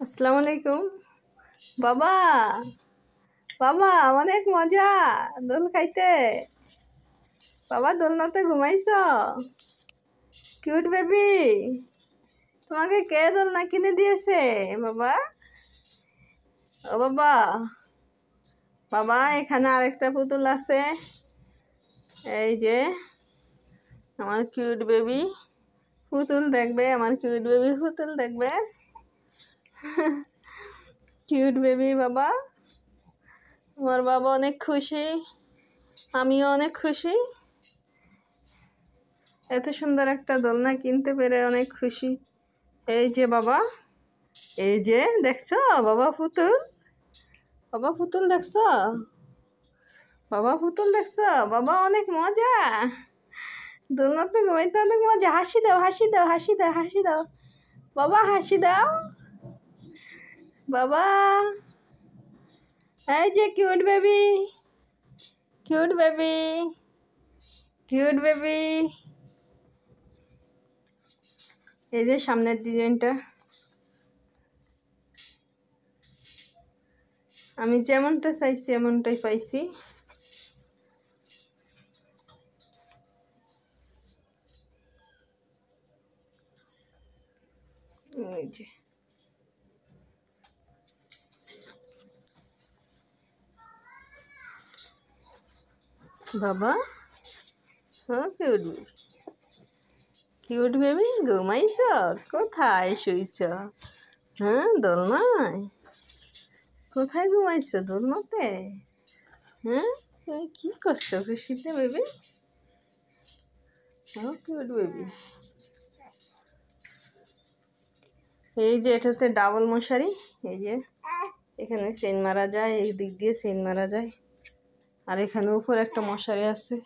আসসালামু আলাইকুম। বাবা বাবা অনেক মজা দোল খাইতে। বাবা দোলনাতে ঘুমাইছ? কিউট বেবি, তোমাকে কে দোলনা কিনে দিয়েছে বাবা? ও বাবা, বাবা এখানে আরেকটা পুতুল আছে। এই যে আমার কিউট বেবি পুতুল দেখবে, আমার কিউট বেবি পুতুল দেখবে। কিউট বেবি বাবা, আমার বাবা অনেক খুশি, আমিও অনেক খুশি। এত সুন্দর একটা দোলনা কিনতে পেরে অনেক খুশি। এই যে বাবা, এই যে দেখছো বাবা পুতুল, বাবা পুতুল দেখছো, বাবা পুতুল দেখছো। বাবা অনেক মজা, দোলনাতে ঘুমাইতে অনেক মজা। হাসি দাও, হাসি দাও, হাসি দাও, হাসি দাও বাবা, হাসি দাও বাবা। এই যে cute baby, cute baby, cute baby. এই যে সামনের ডিজাইনটা আমি যেমনটা চাইছি এমনটাই পাইছি। এই যে বাবা, হ্যাঁ কিউট বেবি, কিউট বেবি ঘুমাইছ? কোথায় শুইছ? হ্যাঁ দোলনায়? কোথায় ঘুমাইছ? দোলনাতে? হ্যাঁ তুমি কি করছো খুশিতে বেবি? হ্যাঁ কিউট বেবি। এই যে এটাতে ডাবল মশারি, এই যে এখানে চেইন মারা যায়, এই দিক দিয়ে চেইন মারা যায়। আর এখানে উপর একটা মশারি আছে,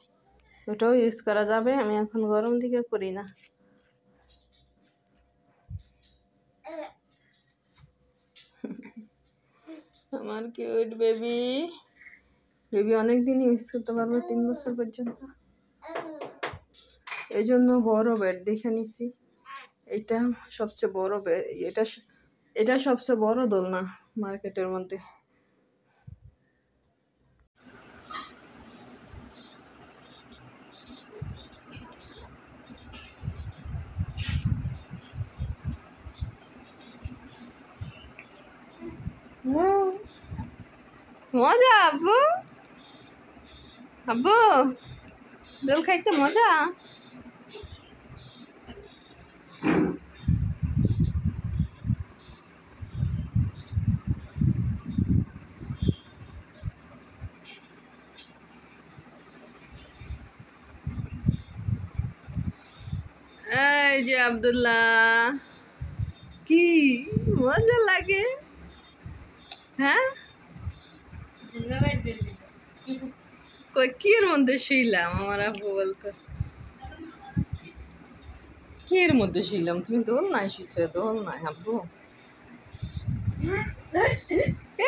ওটাও ইউজ করা যাবে। আমি এখন গরম দিকে করি না। আমার কিউট বেবি, বেবি অনেক দিন ইউজ করতে পারবো, 3 বছর পর্যন্ত। এই জন্য বড় বেড দেখে নিছি। এটা সবচেয়ে বড় বেড, এটা সবচেয়ে বড় দোলনা মার্কেটের মধ্যে। মজা আব্বু, আব্বু দোল খাইতে মজা। এই যে আব্দুল্লাহ, কি মজা লাগে। হ্যাঁ কই কি এর মধ্যে শুইলাম? আমার আব্বু বলতেছে কি এর মধ্যে শুইলাম? তুমি দোল নাই শুইছো? দোল নাই আব্বু।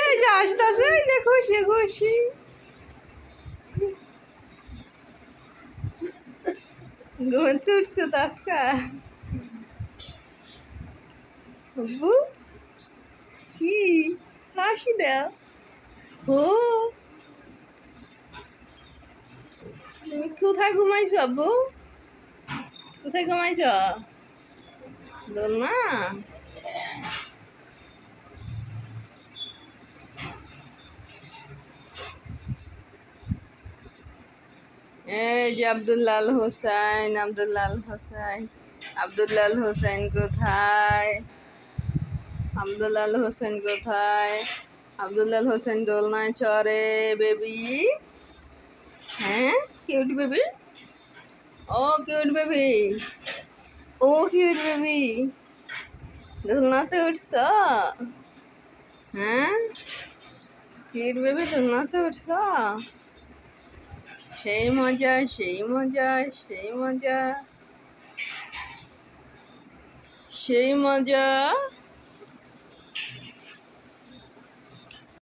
এই যে আসতেছে, এই যে খুশি খুশি। ঘুমতে উঠছে তো আজকা আব্বু, কি হাসি দাও। ও তুমি কোথায় ঘুমাইছো আব্বু? কোথায় ঘুমাইছ? দোলনা? এই যে আব্দুল্লাল হোসেন, আব্দুল্লাল হোসেন, আব্দুল্লাল হোসেন কোথায়? আব্দুল্লাল হোসেন কোথায়? আব্দুল্লাল হোসেন দোলনায় চড়ে বেবি। হ্যাঁ কিউট বেবি, ও কিউট বেবি, ও কিউট বেবি দোলনাতে উঠছ? হ্যাঁ কিউট বেবি দোলনাতে উঠছ? সেই মজা, সেই মজা, সেই মজা, সেই মজা।